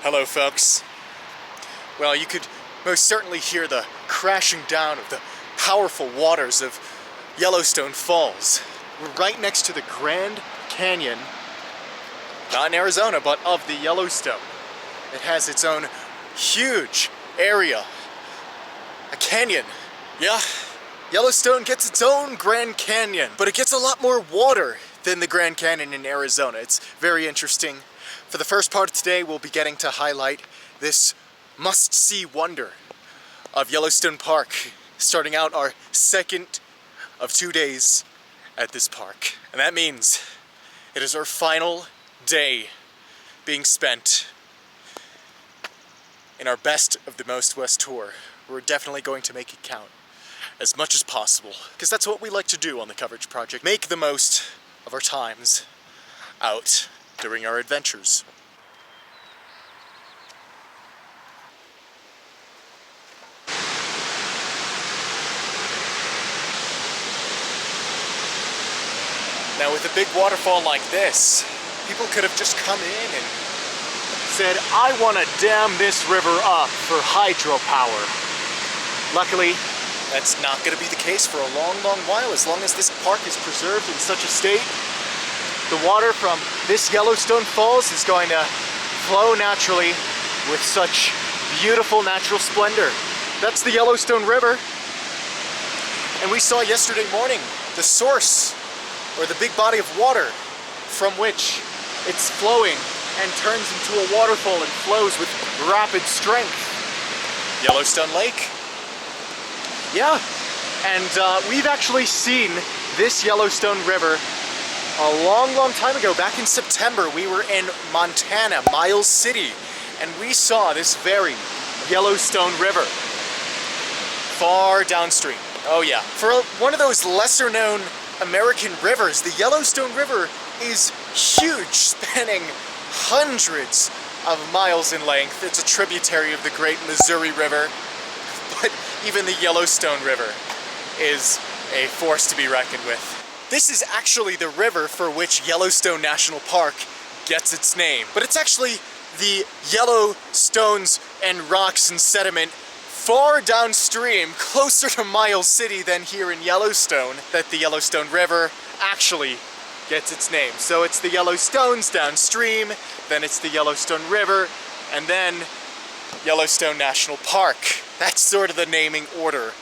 Hello folks. Well, you could most certainly hear the crashing down of the powerful waters of Yellowstone Falls. We're right next to the Grand Canyon, not in Arizona, but of the Yellowstone. It has its own huge area, a canyon. Yeah, Yellowstone gets its own Grand Canyon, but it gets a lot more water than the Grand Canyon in Arizona. It's very interesting. For the first part of today, we'll be getting to highlight this must-see wonder of Yellowstone Park, starting out our second of 2 days at this park. And that means it is our final day being spent in our Best of the Most West tour. We're definitely going to make it count as much as possible, because that's what we like to do on the Coverage Project. Make the most of our times out during our adventures. Now with a big waterfall like this, people could have just come in and said, I want to dam this river up for hydropower. Luckily, that's not going to be the case for a long, long while. As long as this park is preserved in such a state, the water from this Yellowstone Falls is going to flow naturally with such beautiful natural splendor. That's the Yellowstone River. And we saw yesterday morning the source, or the big body of water from which it's flowing and turns into a waterfall and flows with rapid strength. Yellowstone Lake. Yeah, and we've actually seen this Yellowstone River a long, long time ago. Back in September, we were in Montana, Miles City, and we saw this very Yellowstone River far downstream. Oh yeah, for one of those lesser known American rivers, the Yellowstone River is huge, spanning hundreds of miles in length. It's a tributary of the great Missouri River, but even the Yellowstone River is a force to be reckoned with. This is actually the river for which Yellowstone National Park gets its name, but it's actually the yellow stones and rocks and sediment far downstream, closer to Miles City than here in Yellowstone, that the Yellowstone River actually gets its name. So it's the Yellowstones downstream, then it's the Yellowstone River, and then Yellowstone National Park. That's sort of the naming order.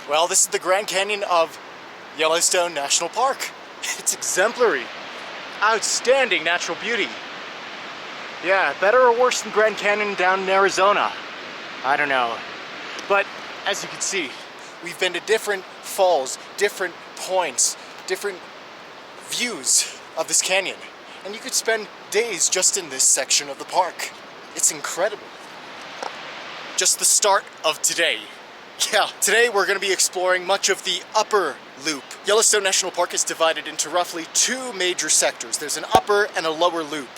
Well, this is the Grand Canyon of Yellowstone National Park. It's exemplary. Outstanding natural beauty. Yeah, better or worse than Grand Canyon down in Arizona? I don't know. But as you can see, we've been to different falls, different points, different views of this canyon. And you could spend days just in this section of the park. It's incredible. Just the start of today. Yeah, today we're going to be exploring much of the upper loop. Yellowstone National Park is divided into roughly two major sectors. There's an upper and a lower loop.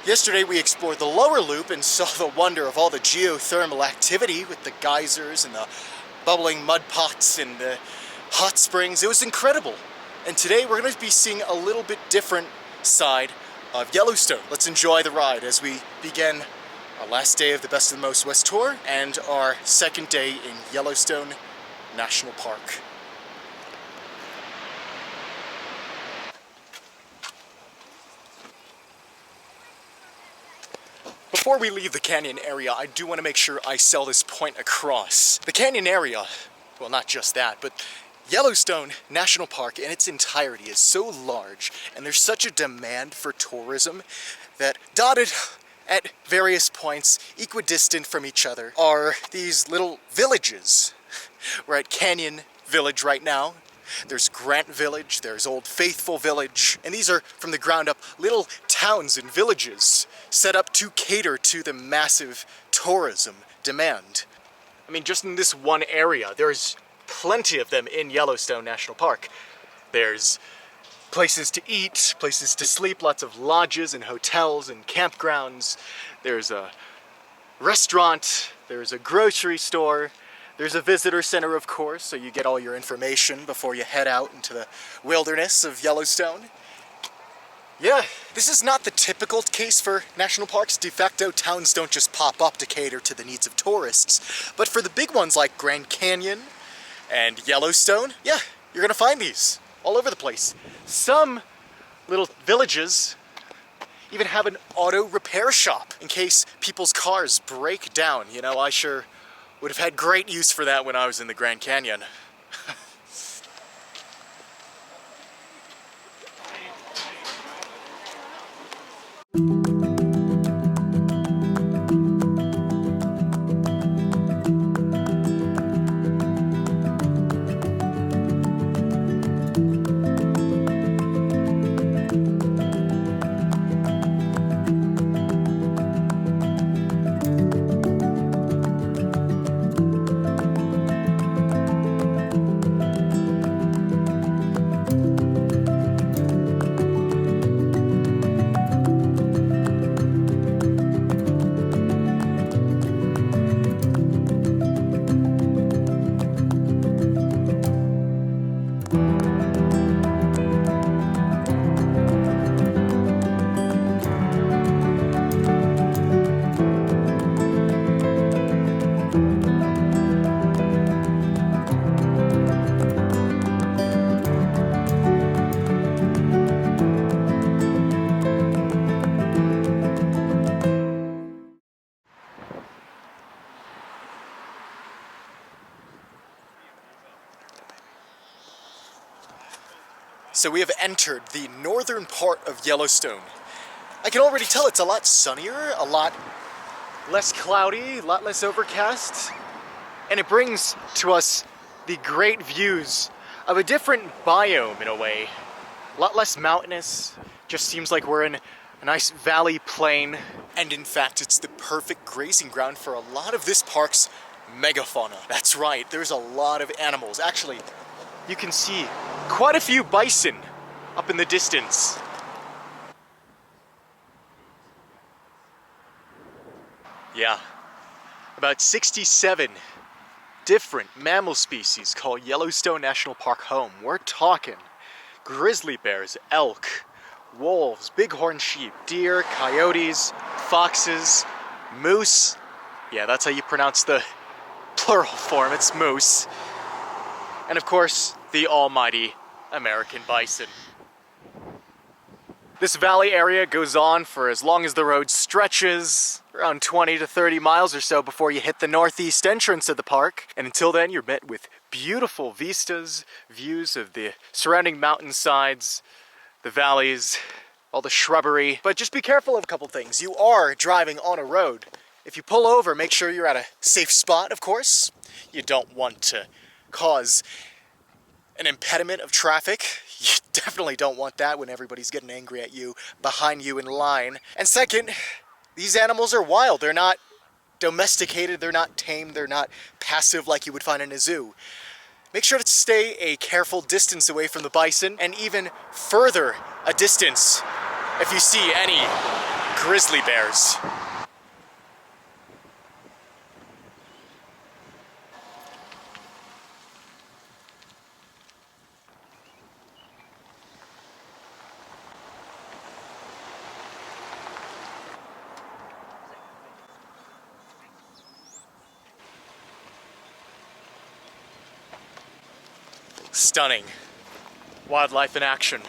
Yesterday we explored the lower loop and saw the wonder of all the geothermal activity with the geysers and the bubbling mud pots and the hot springs. It was incredible. And today we're going to be seeing a little bit different side of Yellowstone. Let's enjoy the ride as we begin our last day of the Best of the Most West tour and our second day in Yellowstone National Park. Before we leave the canyon area, I do want to make sure I sell this point across. The canyon area, well, not just that, but Yellowstone National Park in its entirety is so large, and there's such a demand for tourism that dotted at various points, equidistant from each other, are these little villages. We're at Canyon Village right now. There's Grant Village, there's Old Faithful Village, and these are, from the ground up, little towns and villages set up to cater to the massive tourism demand. I mean, just in this one area, there's plenty of them in Yellowstone National Park. There's places to eat, places to sleep, lots of lodges and hotels and campgrounds. There's a restaurant, there's a grocery store, there's a visitor center, of course, so you get all your information before you head out into the wilderness of Yellowstone. Yeah, this is not the typical case for national parks. De facto towns don't just pop up to cater to the needs of tourists. But for the big ones like Grand Canyon and Yellowstone, yeah, you're gonna find these all over the place. Some little villages even have an auto repair shop in case people's cars break down. You know, I sure would have had great use for that when I was in the Grand Canyon. So we have entered the northern part of Yellowstone. I can already tell it's a lot sunnier, a lot less cloudy, a lot less overcast, and it brings to us the great views of a different biome in a way. A lot less mountainous, just seems like we're in a nice valley plain. And in fact, it's the perfect grazing ground for a lot of this park's megafauna. That's right, there's a lot of animals. Actually, you can see quite a few bison up in the distance. Yeah, about 67 different mammal species call Yellowstone National Park home. We're talking grizzly bears, elk, wolves, bighorn sheep, deer, coyotes, foxes, moose. Yeah, that's how you pronounce the plural form, it's moose. And of course, the almighty American bison. This valley area goes on for as long as the road stretches, around 20 to 30 miles or so before you hit the northeast entrance of the park. And until then, you're met with beautiful vistas, views of the surrounding mountainsides, the valleys, all the shrubbery. But just be careful of a couple things. You are driving on a road. If you pull over, make sure you're at a safe spot, of course. You don't want to cause an impediment of traffic. You definitely don't want that when everybody's getting angry at you behind you in line. And second, these animals are wild. They're not domesticated, they're not tamed, they're not passive like you would find in a zoo. Make sure to stay a careful distance away from the bison, and even further a distance if you see any grizzly bears. Stunning wildlife in action.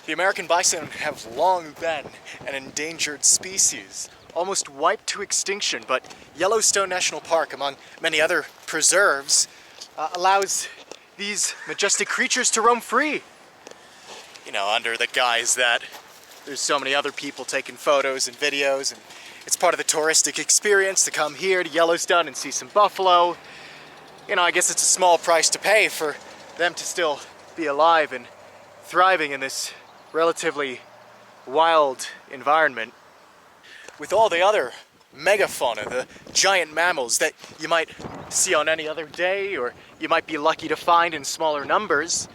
The American bison have long been an endangered species, almost wiped to extinction, but Yellowstone National Park, among many other preserves, allows these majestic creatures to roam free. You know, under the guise that there's so many other people taking photos and videos, and it's part of the touristic experience to come here to Yellowstone and see some buffalo. you know, I guess it's a small price to pay for them to still be alive and thriving in this relatively wild environment. With all the other megafauna, the giant mammals that you might see on any other day or you might be lucky to find in smaller numbers,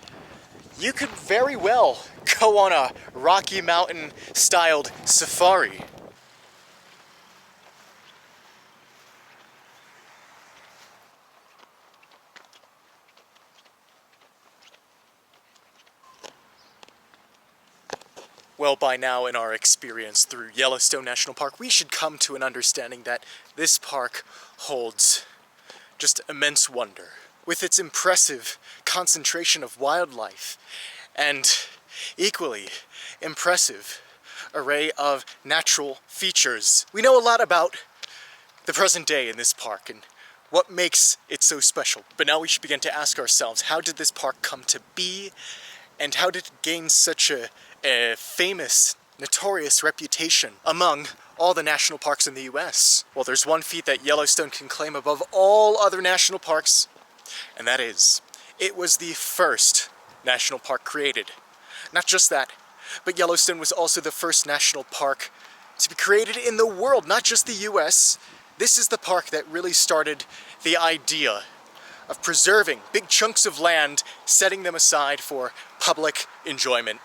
you could very well go on a Rocky Mountain styled safari. Well, by now in our experience through Yellowstone National Park, we should come to an understanding that this park holds just immense wonder. With its impressive concentration of wildlife and equally impressive array of natural features. We know a lot about the present day in this park and what makes it so special. But now we should begin to ask ourselves, how did this park come to be? And how did it gain such a famous, notorious reputation among all the national parks in the US? Well, there's one feat that Yellowstone can claim above all other national parks, and that is, it was the first national park created. Not just that, but Yellowstone was also the first national park to be created in the world, not just the US. This is the park that really started the idea of preserving big chunks of land, setting them aside for public enjoyment.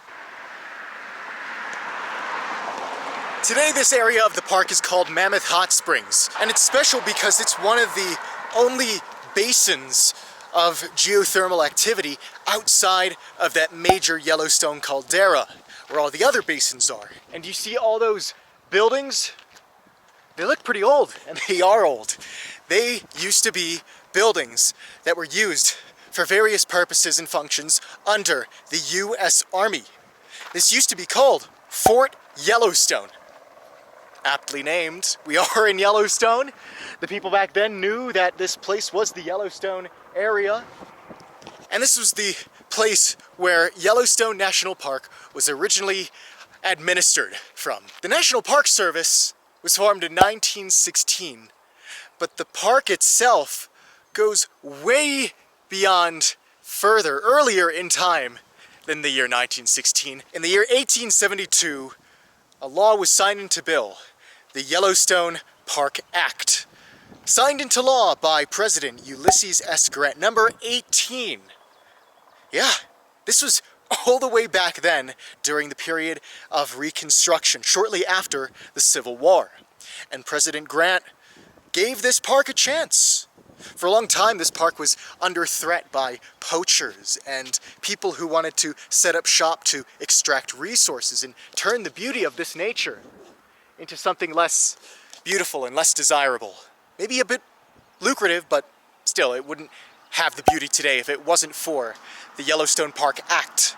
Today, this area of the park is called Mammoth Hot Springs, and it's special because it's one of the only basins of geothermal activity outside of that major Yellowstone caldera, where all the other basins are. And you see all those buildings? They look pretty old, and they are old. They used to be buildings that were used for various purposes and functions under the US Army. This used to be called Fort Yellowstone. Aptly named. We are in Yellowstone. The people back then knew that this place was the Yellowstone area. And this was the place where Yellowstone National Park was originally administered from. The National Park Service was formed in 1916, but the park itself goes way beyond further, earlier in time than the year 1916. In the year 1872, a law was signed into bill, the Yellowstone Park Act, signed into law by President Ulysses S. Grant, number 18. Yeah, this was all the way back then during the period of Reconstruction, shortly after the Civil War. And President Grant gave this park a chance. For a long time, this park was under threat by poachers and people who wanted to set up shop to extract resources and turn the beauty of this nature into something less beautiful and less desirable. Maybe a bit lucrative, but still, it wouldn't have the beauty today if it wasn't for the Yellowstone Park Act.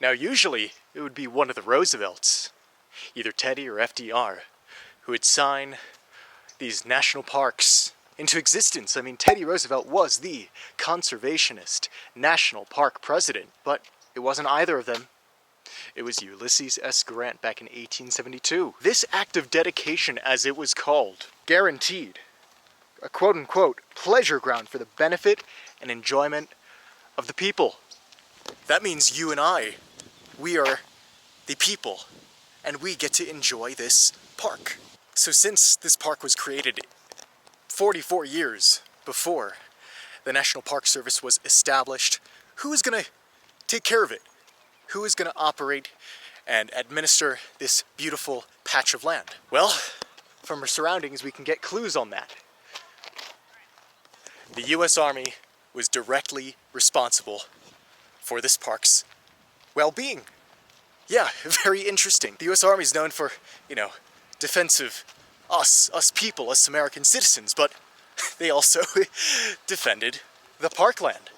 Now, usually, it would be one of the Roosevelts, either Teddy or FDR, who would sign these national parks into existence. I mean, Teddy Roosevelt was the conservationist national park president, but it wasn't either of them. It was Ulysses S. Grant back in 1872. This act of dedication, as it was called, guaranteed a quote-unquote pleasure ground for the benefit and enjoyment of the people. That means you and I, we are the people, and we get to enjoy this park. So since this park was created 44 years before the National Park Service was established, who is going to take care of it? Who is going to operate and administer this beautiful patch of land? Well, from our surroundings, we can get clues on that. The US Army was directly responsible for this park's well-being. Yeah, very interesting. The US Army is known for, defense of us people, us American citizens, but they also defended the parkland.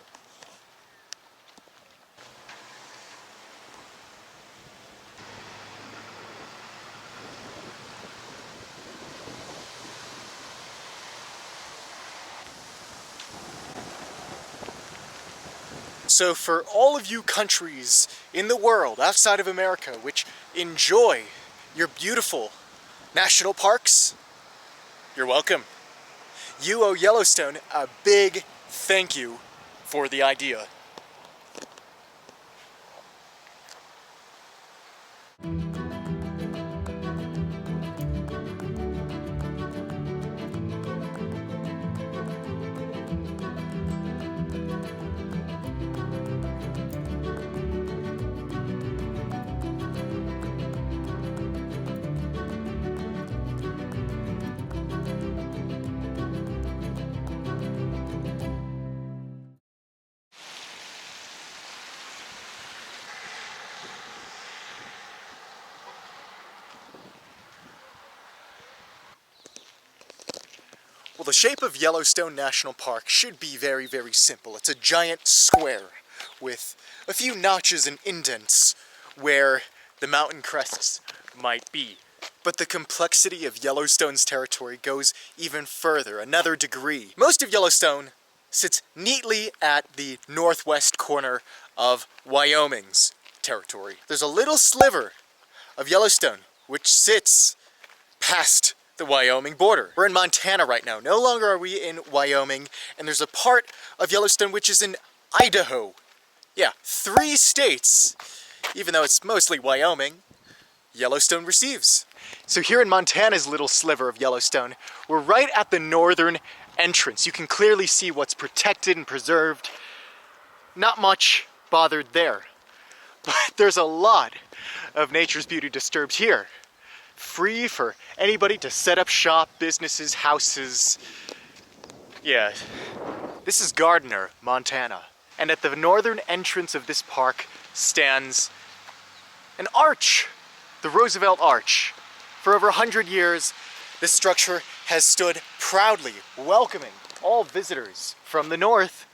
So for all of you countries in the world outside of America which enjoy your beautiful national parks, you're welcome. You owe Yellowstone a big thank you for the idea. Well, the shape of Yellowstone National Park should be very, very simple. It's a giant square with a few notches and indents where the mountain crests might be. But the complexity of Yellowstone's territory goes even further, another degree. Most of Yellowstone sits neatly at the northwest corner of Wyoming's territory. There's a little sliver of Yellowstone which sits past the Wyoming border. We're in Montana right now. No longer are we in Wyoming, and there's a part of Yellowstone which is in Idaho. Yeah, 3 states. Even though it's mostly Wyoming, Yellowstone receives. So here in Montana's little sliver of Yellowstone, we're right at the northern entrance. You can clearly see what's protected and preserved. Not much bothered there. But there's a lot of nature's beauty disturbed here. Free for anybody to set up shop, businesses, houses. Yeah, this is Gardner, Montana. And at the northern entrance of this park stands an arch, the Roosevelt Arch. For over 100 years, this structure has stood proudly, welcoming all visitors from the north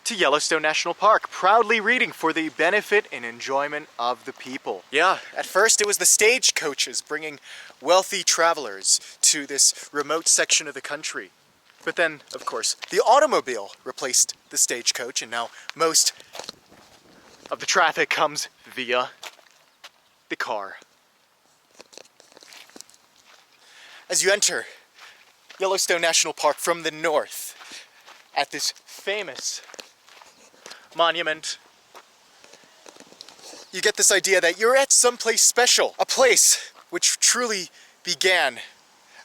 to Yellowstone National Park, proudly reading for the benefit and enjoyment of the people. Yeah, at first it was the stagecoaches bringing wealthy travelers to this remote section of the country. But then, of course, the automobile replaced the stagecoach, and now most of the traffic comes via the car. As you enter Yellowstone National Park from the north, at this famous monument, you get this idea that you're at someplace special, a place which truly began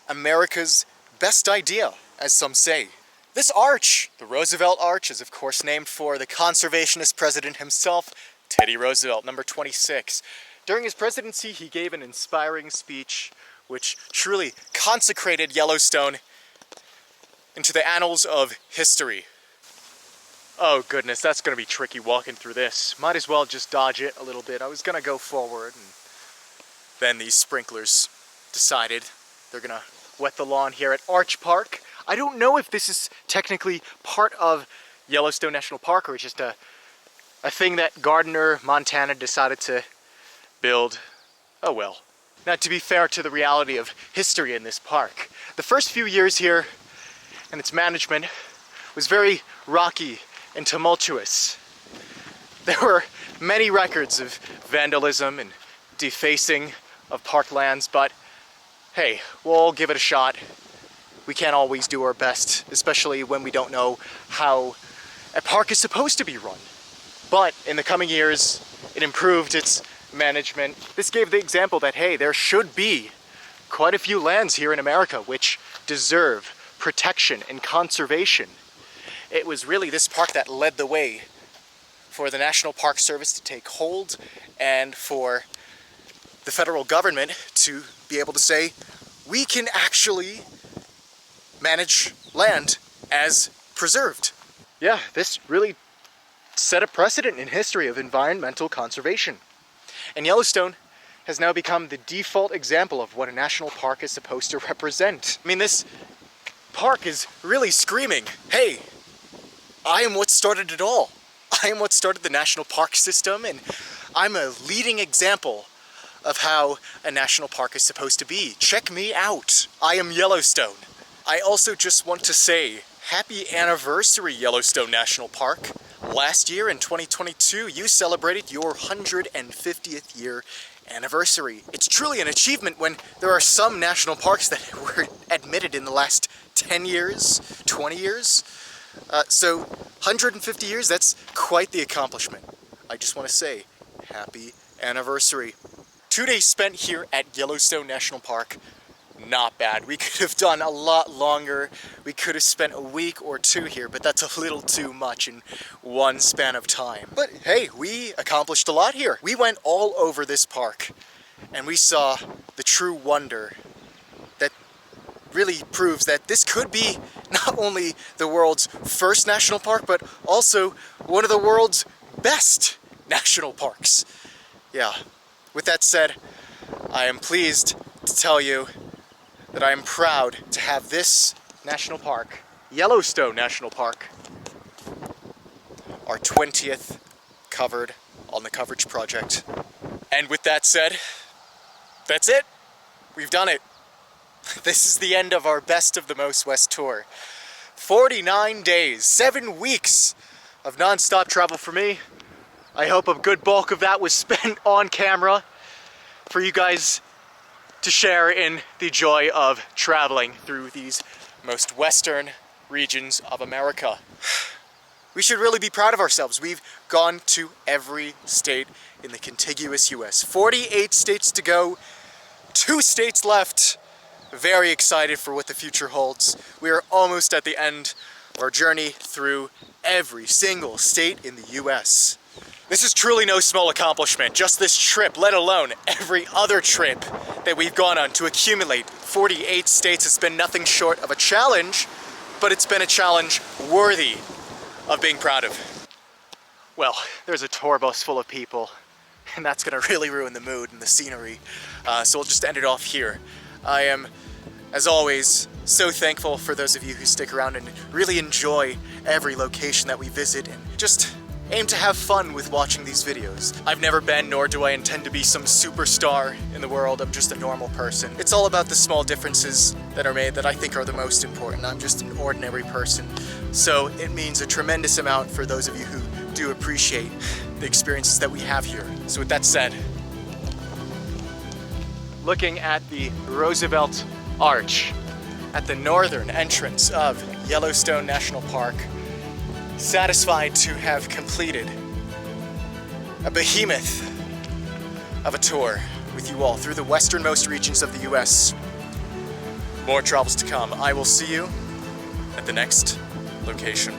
America's best idea, as some say. This arch, the Roosevelt Arch, is of course named for the conservationist president himself, Teddy Roosevelt, number 26. During his presidency, he gave an inspiring speech which truly consecrated Yellowstone into the annals of history. Oh goodness, that's gonna be tricky walking through this. Might as well just dodge it a little bit. I was gonna go forward, and then these sprinklers decided they're gonna wet the lawn here at Arch Park. I don't know if this is technically part of Yellowstone National Park or just a thing that Gardner, Montana decided to build. Oh well. Now, to be fair to the reality of history in this park, the first few years here and its management was very rocky and tumultuous. There were many records of vandalism and defacing of parklands, but hey, we'll give it a shot. We can't always do our best, especially when we don't know how a park is supposed to be run. But in the coming years, it improved its management. This gave the example that, hey, there should be quite a few lands here in America which deserve protection and conservation. It was really this park that led the way for the National Park Service to take hold and for the federal government to be able to say, we can actually manage land as preserved. Yeah, this really set a precedent in history of environmental conservation. And Yellowstone has now become the default example of what a national park is supposed to represent. I mean, this park is really screaming, hey, I am what started it all. I am what started the national park system, and I'm a leading example of how a national park is supposed to be. Check me out. I am Yellowstone. I also just want to say, happy anniversary, Yellowstone National Park. Last year in 2022, you celebrated your 150th year anniversary. It's truly an achievement when there are some national parks that were admitted in the last 10 years, 20 years. So 150 years, that's quite the accomplishment. I just want to say, happy anniversary. 2 days spent here at Yellowstone National Park, not bad. We could have done a lot longer. We could have spent a week or two here, but that's a little too much in one span of time. But hey, we accomplished a lot here. We went all over this park and we saw the true wonder that really proves that this could be not only the world's first national park, but also one of the world's best national parks. Yeah, with that said, I am pleased to tell you that I am proud to have this national park, Yellowstone National Park, our 20th covered on the Coverage Project. And with that said, that's it. We've done it. This is the end of our Best of the Most West tour. 49 days, 7 weeks of non-stop travel for me. I hope a good bulk of that was spent on camera for you guys to share in the joy of traveling through these most western regions of America. We should really be proud of ourselves. We've gone to every state in the contiguous US. 48 states to go, 2 states left. Very excited for what the future holds. We are almost at the end of our journey through every single state in the US. This is truly no small accomplishment, just this trip, let alone every other trip that we've gone on to accumulate 48 states. Has been nothing short of a challenge, but it's been a challenge worthy of being proud of. Well, there's a tour bus full of people, and that's gonna really ruin the mood and the scenery, so we'll just end it off here. I am, as always, so thankful for those of you who stick around and really enjoy every location that we visit and just aim to have fun with watching these videos. I've never been, nor do I intend to be some superstar in the world. I'm just a normal person. It's all about the small differences that are made that I think are the most important. I'm just an ordinary person. So it means a tremendous amount for those of you who do appreciate the experiences that we have here. So with that said, looking at the Roosevelt Arch at the northern entrance of Yellowstone National Park, satisfied to have completed a behemoth of a tour with you all through the westernmost regions of the US. More travels to come. I will see you at the next location.